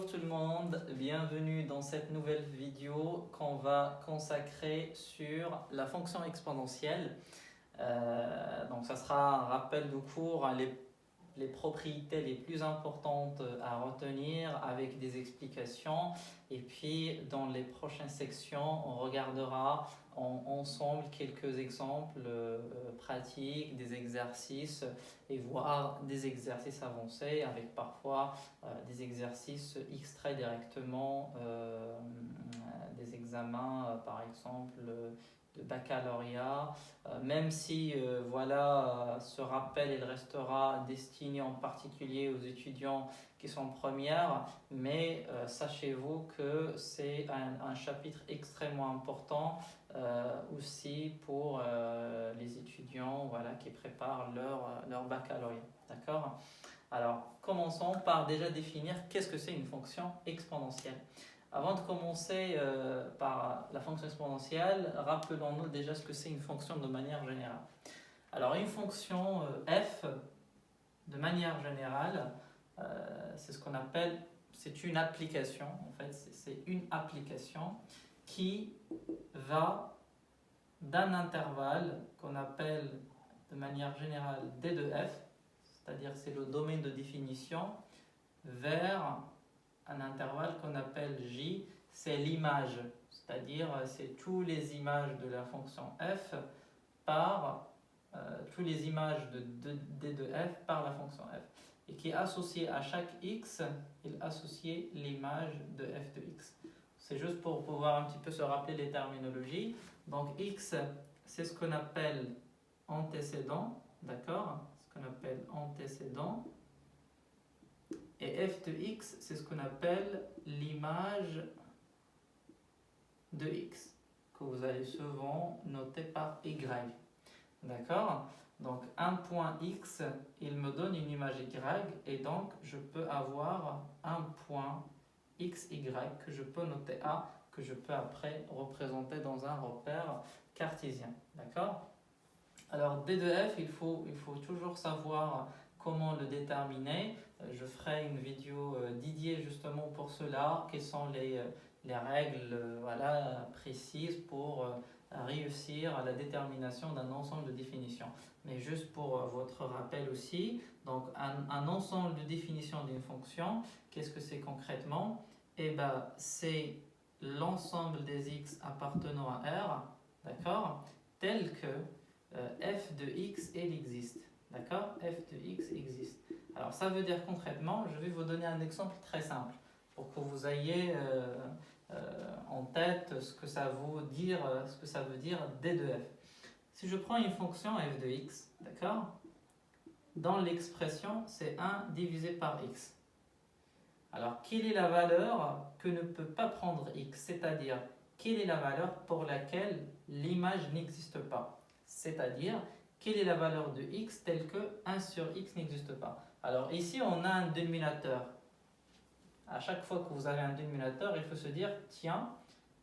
tout le monde, bienvenue dans cette nouvelle vidéo qu'on va consacrer sur la fonction exponentielle. Donc ça sera un rappel de cours, hein, les propriétés les plus importantes à retenir avec des explications. Et puis dans les prochaines sections, on regardera ensemble quelques exemples pratiques, des exercices et voir des exercices avancés avec parfois des exercices extraits directement des examens, par exemple de baccalauréat, même si ce rappel il restera destiné en particulier aux étudiants qui sont en première, mais sachez-vous que c'est un chapitre extrêmement important aussi pour les étudiants qui préparent leur baccalauréat. D'accord ? Alors, commençons par déjà définir qu'est-ce que c'est une fonction exponentielle. Avant de commencer par la fonction exponentielle, rappelons-nous déjà ce que c'est une fonction de manière générale. Alors, une fonction f, de manière générale, c'est ce qu'on appelle, c'est une application, en fait, c'est une application qui va d'un intervalle qu'on appelle de manière générale d de f, c'est-à-dire c'est le domaine de définition, vers un intervalle qu'on appelle j, c'est l'image, c'est-à-dire c'est toutes les images de la fonction f par toutes les images de d de f par la fonction f, et qui est associé à chaque x, il associe l'image de f de x. C'est juste pour pouvoir un petit peu se rappeler les terminologies. Donc x, c'est ce qu'on appelle antécédent, d'accord? Ce qu'on appelle antécédent. Et f de x, c'est ce qu'on appelle l'image de x, que vous allez souvent noter par y. D'accord? Donc un point x, il me donne une image y, et donc je peux avoir un point xy que je peux noter a, que je peux après représenter dans un repère cartésien. D'accord? Alors d de f, il faut toujours savoir comment le déterminer. Je ferai une vidéo dédiée justement pour cela, quelles sont les règles précises pour réussir à la détermination d'un ensemble de définitions. Mais juste pour votre rappel aussi, donc un ensemble de définitions d'une fonction, qu'est-ce que c'est concrètement? Eh bien, c'est l'ensemble des x appartenant à R, d'accord, tel que f de x, elle existe. D'accord? F de x existe. Alors ça veut dire concrètement, je vais vous donner un exemple très simple pour que vous ayez en tête ce que ça veut dire d de f. Si je prends une fonction f de x, d'accord, dans l'expression c'est 1 divisé par x. Alors quelle est la valeur que ne peut pas prendre x, c'est-à-dire quelle est la valeur pour laquelle l'image n'existe pas, c'est-à-dire quelle est la valeur de x telle que 1 sur x n'existe pas. Alors ici on a un dénominateur. À chaque fois que vous avez un dénominateur, il faut se dire, tiens,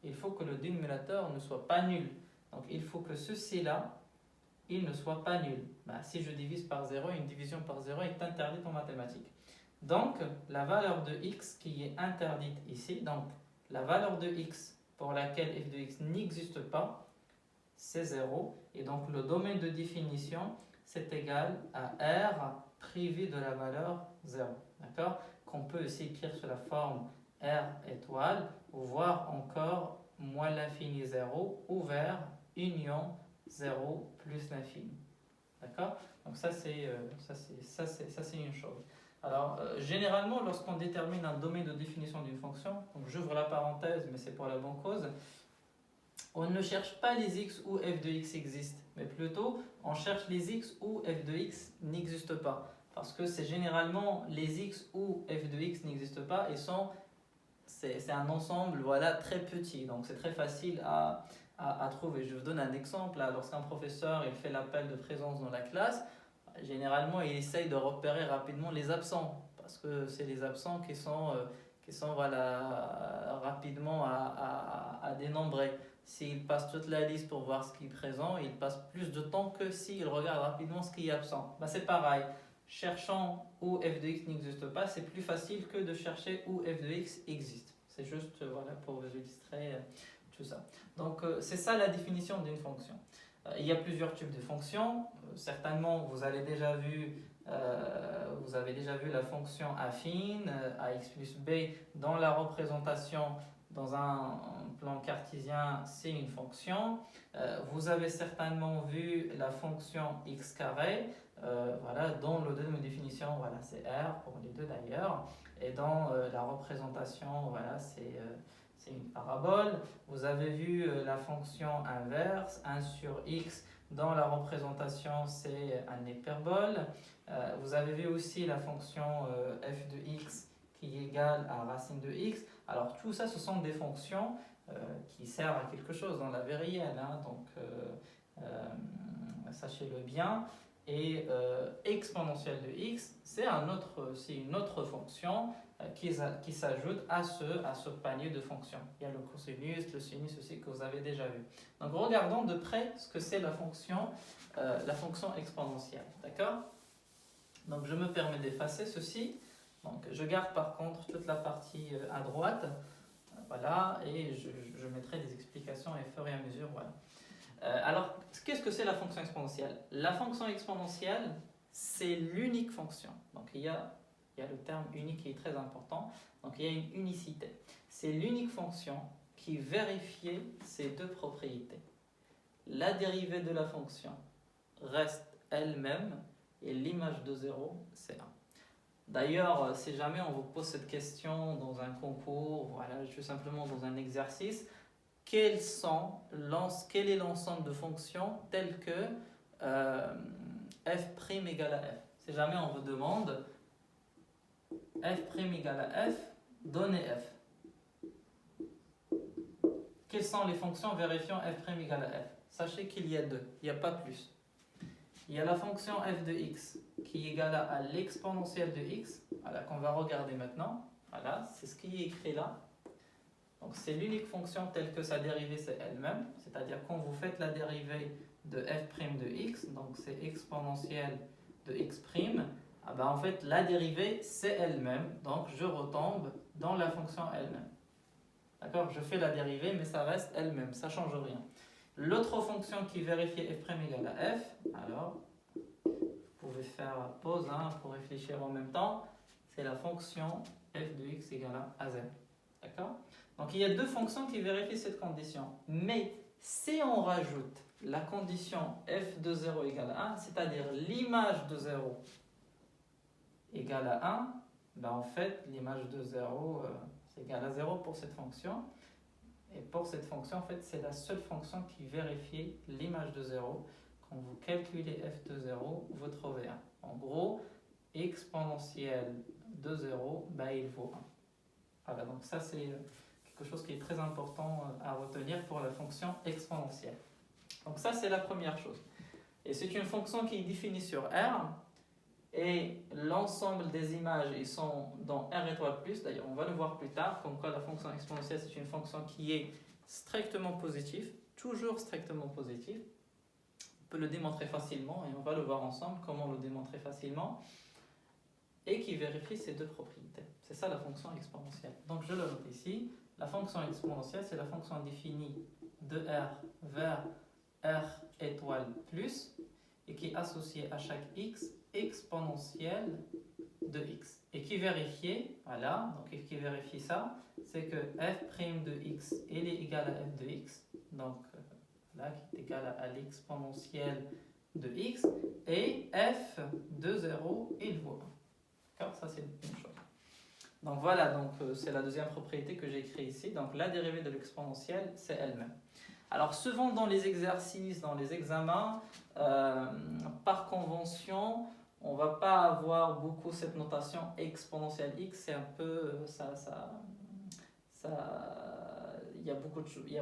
il faut que le dénominateur ne soit pas nul. Donc il faut que ceci-là, il ne soit pas nul. Si je divise par 0, une division par 0 est interdite en mathématiques. Donc la valeur de x qui est interdite ici, donc la valeur de x pour laquelle f de x n'existe pas, c'est 0. Et donc le domaine de définition, c'est égal à r privé de la valeur 0. D'accord? Qu'on peut aussi écrire sous la forme r étoile, ou voir encore moins l'infini 0, ouvert, union 0 plus l'infini. D'accord? Donc ça c'est une chose. Alors généralement lorsqu'on détermine un domaine de définition d'une fonction, donc j'ouvre la parenthèse mais c'est pour la bonne cause, on ne cherche pas les x où f de x existe, mais plutôt on cherche les x où f de x n'existe pas. Parce que c'est généralement les x où f de x n'existe pas et c'est un ensemble très petit, donc c'est très facile à trouver. Je vous donne un exemple. Lorsqu'un professeur il fait l'appel de présence dans la classe, généralement il essaye de repérer rapidement les absents, parce que c'est les absents qui sont rapidement à dénombrer. S'il passe toute la liste pour voir ce qui est présent, il passe plus de temps que s'il regarde rapidement ce qui est absent. C'est pareil. cherchant où f de x n'existe pas, c'est plus facile que de chercher où f de x existe. C'est juste voilà, pour vous illustrer tout ça. Donc c'est ça la définition d'une fonction. Il y a plusieurs types de fonctions. Certainement, vous avez déjà vu la fonction affine, ax plus b, dans la représentation dans un plan cartésien, c'est une fonction. Vous avez certainement vu la fonction x carré, voilà, dans le deuxième définition, voilà, c'est r pour les deux d'ailleurs. Et dans la représentation, voilà, c'est une parabole. Vous avez vu la fonction inverse, 1 sur x. Dans la représentation, c'est un hyperbole. Vous avez vu aussi la fonction f de x qui est égale à racine de x. Alors tout ça, ce sont des fonctions qui servent à quelque chose dans la vie réelle. Hein, donc sachez-le bien. Et exponentielle de x, c'est une autre fonction qui s'ajoute à ce panier de fonctions. Il y a le cosinus, le sinus aussi que vous avez déjà vu. Donc regardons de près ce que c'est la fonction exponentielle. D'accord? Donc je me permets d'effacer ceci. Donc je garde par contre toute la partie à droite. Voilà, et je mettrai des explications au fur et à mesure. Voilà. Alors, qu'est-ce que c'est la fonction exponentielle? La fonction exponentielle, c'est l'unique fonction. Donc il y a le terme unique qui est très important. Donc il y a une unicité. C'est l'unique fonction qui vérifie ces deux propriétés. La dérivée de la fonction reste elle-même et l'image de 0, c'est 1. D'ailleurs, si jamais on vous pose cette question dans un concours, voilà, juste simplement dans un exercice, quel est l'ensemble de fonctions telles que f' égale à f? Si jamais on vous demande f' égale à f, donnez f. Quelles sont les fonctions vérifiant f' égale à f? Sachez qu'il y a deux, il n'y a pas plus. Il y a la fonction f de x qui est égale à l'exponentielle de x, voilà, qu'on va regarder maintenant. Voilà, c'est ce qui est écrit là. Donc c'est l'unique fonction telle que sa dérivée c'est elle-même, c'est-à-dire quand vous faites la dérivée de f' de x, donc c'est exponentielle de x', ah ben en fait la dérivée c'est elle-même, donc je retombe dans la fonction elle-même. D'accord? Je fais la dérivée mais ça reste elle-même, ça ne change rien. L'autre fonction qui vérifie f' égale à f, alors vous pouvez faire pause pour réfléchir en même temps, c'est la fonction f de x égale à z. D'accord? Donc il y a deux fonctions qui vérifient cette condition. Mais si on rajoute la condition f de 0 égale à 1, c'est-à-dire l'image de 0 égale à 1, ben en fait l'image de 0 c'est égal à 0 pour cette fonction. Et pour cette fonction, en fait, c'est la seule fonction qui vérifie l'image de 0. Quand vous calculez f de 0, vous trouvez 1. En gros, exponentielle de 0, ben, il vaut 1. Voilà, donc ça c'est quelque chose qui est très important à retenir pour la fonction exponentielle. Donc ça c'est la première chose. Et c'est une fonction qui est définie sur R, et l'ensemble des images ils sont dans R étoile plus. D'ailleurs on va le voir plus tard, comme quoi la fonction exponentielle c'est une fonction qui est strictement positive, toujours strictement positive. On peut le démontrer facilement et on va le voir ensemble comment le démontrer facilement, et qui vérifie ces deux propriétés. C'est ça la fonction exponentielle. Donc je le note ici. La fonction exponentielle, c'est la fonction définie de R vers R étoile plus et qui est associée à chaque x exponentielle de x. Et qui vérifie, voilà, donc qui vérifie ça, c'est que f' de x elle est égale à f de x, donc là qui est égal à l'exponentielle de x, et f de 0 il vaut 1. D'accord, ça c'est une chose. Donc voilà, donc c'est la deuxième propriété que j'ai écrite ici. Donc la dérivée de l'exponentielle, c'est elle-même. Alors souvent dans les exercices, dans les examens, par convention, on ne va pas avoir beaucoup cette notation exponentielle x. C'est un peu il y a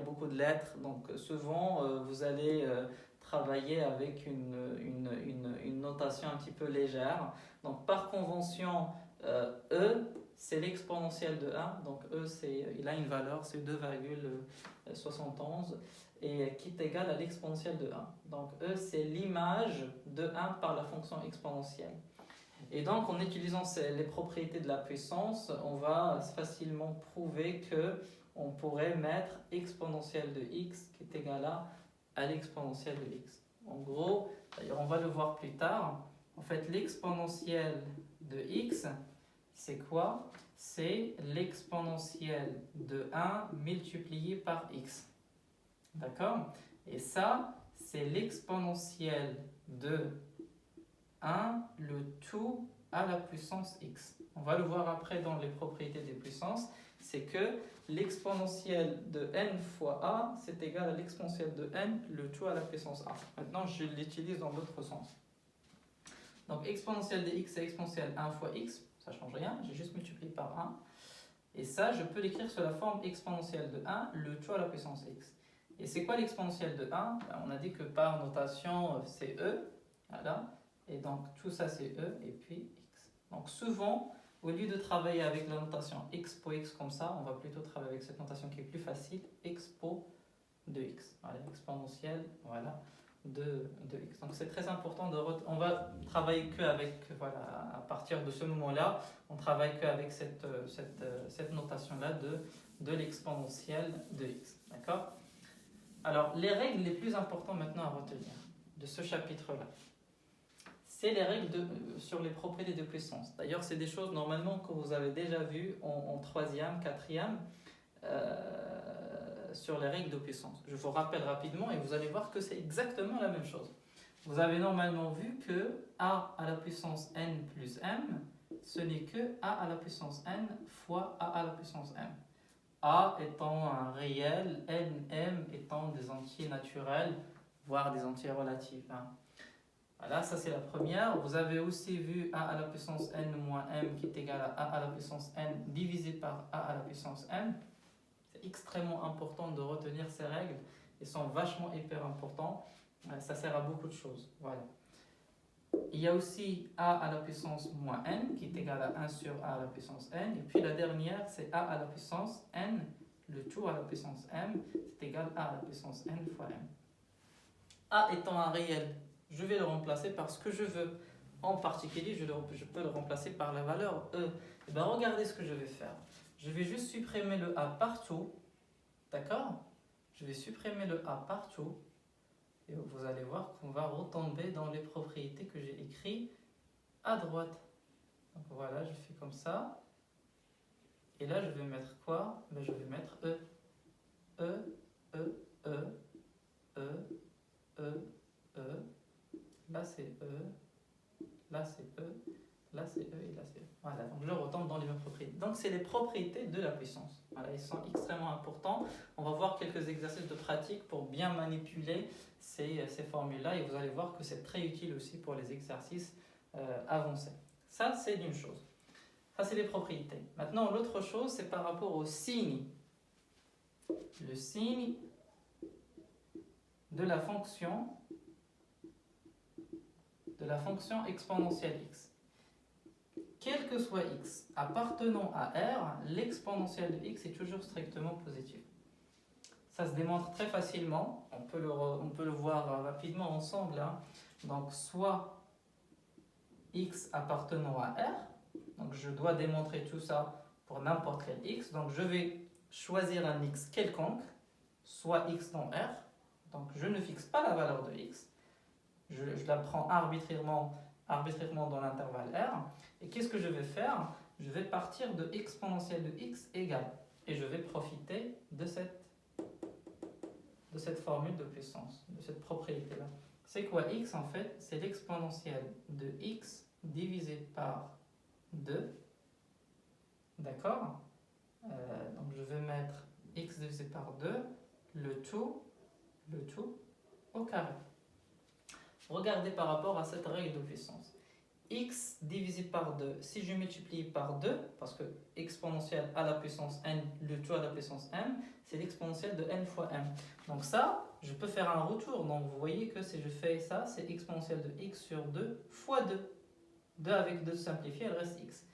beaucoup de lettres. Donc souvent vous allez travailler avec une notation un petit peu légère. Donc par convention, E, c'est l'exponentielle de 1, donc E, il a une valeur, c'est 2,71, et qui est égal à l'exponentielle de 1. Donc E, c'est l'image de 1 par la fonction exponentielle. Et donc, en utilisant les propriétés de la puissance, on va facilement prouver que on pourrait mettre exponentielle de x qui est égal à l'exponentielle de x. En gros, d'ailleurs, on va le voir plus tard. En fait, l'exponentielle de x, c'est quoi? C'est l'exponentielle de 1 multiplié par x. D'accord? Et ça, c'est l'exponentielle de 1, le tout à la puissance x. On va le voir après dans les propriétés des puissances. C'est que l'exponentielle de n fois a, c'est égal à l'exponentielle de n, le tout à la puissance a. Maintenant, je l'utilise dans l'autre sens. Donc, exponentielle de x, c'est exponentielle 1 fois x. Ça ne change rien, j'ai juste multiplié par 1. Et ça, je peux l'écrire sous la forme exponentielle de 1, le tout à la puissance x. Et c'est quoi l'exponentielle de 1? On a dit que par notation, c'est e. Voilà. Et donc, tout ça, c'est e, et puis x. Donc, souvent, au lieu de travailler avec la notation expo x comme ça, on va plutôt travailler avec cette notation qui est plus facile, expo de x. Voilà, exponentielle, voilà, de x. Donc, c'est très important on va travailler qu'avec, voilà, à partir de ce moment-là, on travaille qu'avec cette notation-là de l'exponentielle de x. D'accord? Alors, les règles les plus importantes maintenant à retenir de ce chapitre-là, c'est les règles sur les propriétés de puissance. D'ailleurs, c'est des choses normalement que vous avez déjà vues en 3e, 4e, sur les règles de puissance. Je vous rappelle rapidement et vous allez voir que c'est exactement la même chose. Vous avez normalement vu que a à la puissance n plus m, ce n'est que a à la puissance n fois a à la puissance m. A étant un réel, n, m étant des entiers naturels, voire des entiers relatifs. Voilà, ça c'est la première. Vous avez aussi vu a à la puissance n moins m qui est égal à a à la puissance n divisé par a à la puissance m. C'est extrêmement important de retenir ces règles. Elles sont vachement hyper importantes. Ça sert à beaucoup de choses. Voilà. Il y a aussi a à la puissance moins n qui est égal à 1 sur a à la puissance n. Et puis la dernière, c'est a à la puissance n, le tout à la puissance m, c'est égal à la puissance n fois m. A étant un réel, je vais le remplacer par ce que je veux. En particulier, je peux le remplacer par la valeur e. Et bien, regardez ce que je vais faire. Je vais juste supprimer le a partout. D'accord? Je vais supprimer le a partout. Et vous allez voir qu'on va retomber dans les propriétés que j'ai écrites à droite. Donc voilà, je fais comme ça. Et là, je vais mettre quoi? Ben, je vais mettre E. E, E, E, E, E, E. Là, c'est E. Là, c'est E. Là, c'est E. Et là, c'est E. Voilà, donc je retombe dans les mêmes propriétés. Donc, c'est les propriétés de la puissance. Voilà, ils sont extrêmement importants. On va voir quelques exercices de pratique pour bien manipuler ces formules-là. Et vous allez voir que c'est très utile aussi pour les exercices avancés. Ça, c'est une chose. Ça, c'est les propriétés. Maintenant, l'autre chose, c'est par rapport au signe. Le signe de la fonction exponentielle x. Quel que soit x appartenant à R, l'exponentielle de x est toujours strictement positive. Ça se démontre très facilement. On peut le voir rapidement ensemble. Donc, soit x appartenant à R. Donc, je dois démontrer tout ça pour n'importe quel x. Donc, je vais choisir un x quelconque, soit x dans R. Donc, je ne fixe pas la valeur de x. Je la prends arbitrairement dans l'intervalle R. Et qu'est-ce que je vais faire? Je vais partir de exponentielle de x égale. Et je vais profiter de cette formule de puissance, de cette propriété-là. C'est quoi x en fait? C'est l'exponentielle de x divisé par 2. D'accord? Donc je vais mettre x divisé par 2, le tout au carré. Regardez par rapport à cette règle de puissance. X divisé par 2, si je multiplie par 2, parce que exponentielle à la puissance n, le tout à la puissance m, c'est l'exponentielle de n fois m. Donc ça, je peux faire un retour. Donc vous voyez que si je fais ça, c'est exponentielle de x sur 2 fois 2. 2 avec 2 simplifié, elle reste x.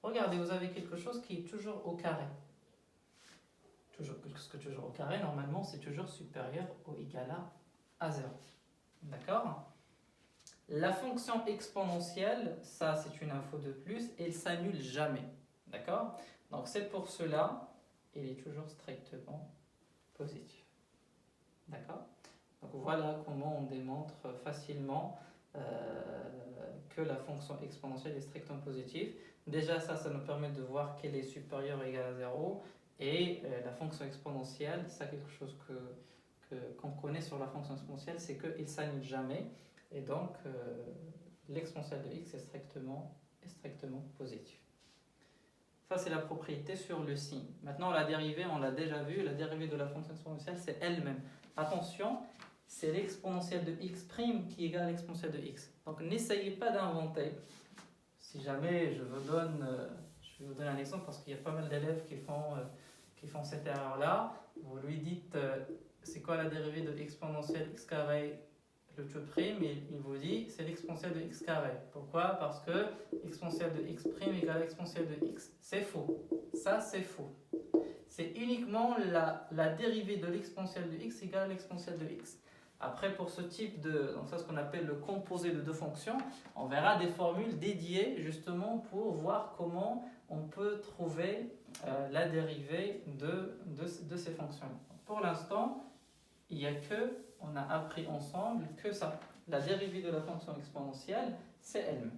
Regardez, vous avez quelque chose qui est toujours au carré. Toujours au carré, normalement, c'est toujours supérieur ou égal à 0. D'accord? La fonction exponentielle, ça c'est une info de plus, elle s'annule jamais. D'accord? Donc c'est pour cela, il est toujours strictement positif. D'accord? Donc voilà comment on démontre facilement que la fonction exponentielle est strictement positive. Déjà ça nous permet de voir qu'elle est supérieure ou égale à 0. Et la fonction exponentielle, ça quelque chose qu'on connaît sur la fonction exponentielle, c'est qu'il ne s'annule jamais. Et donc l'exponentielle de x est strictement positif. Ça, c'est la propriété sur le signe. Maintenant, la dérivée, on l'a déjà vu, la dérivée de la fonction exponentielle, c'est elle-même. Attention, c'est l'exponentielle de x' qui égale l'exponentielle de x. Donc, n'essayez pas d'inventer. Si jamais je vais vous donner un exemple, parce qu'il y a pas mal d'élèves qui font cette erreur-là. Vous lui dites, c'est quoi la dérivée de exponentielle x carré le tout prime, il vous dit c'est l'exponentielle de x carré. Pourquoi? Parce que exponentielle de x' égale exponentielle de x. C'est faux. Ça, c'est faux. C'est uniquement la dérivée de l'exponentielle de x égale l'exponentielle de x. Après, pour ce type donc ça, ce qu'on appelle le composé de deux fonctions, on verra des formules dédiées justement pour voir comment on peut trouver la dérivée de ces fonctions. Pour l'instant, il n'y a que, on a appris ensemble que ça. La dérivée de la fonction exponentielle, c'est elle-même.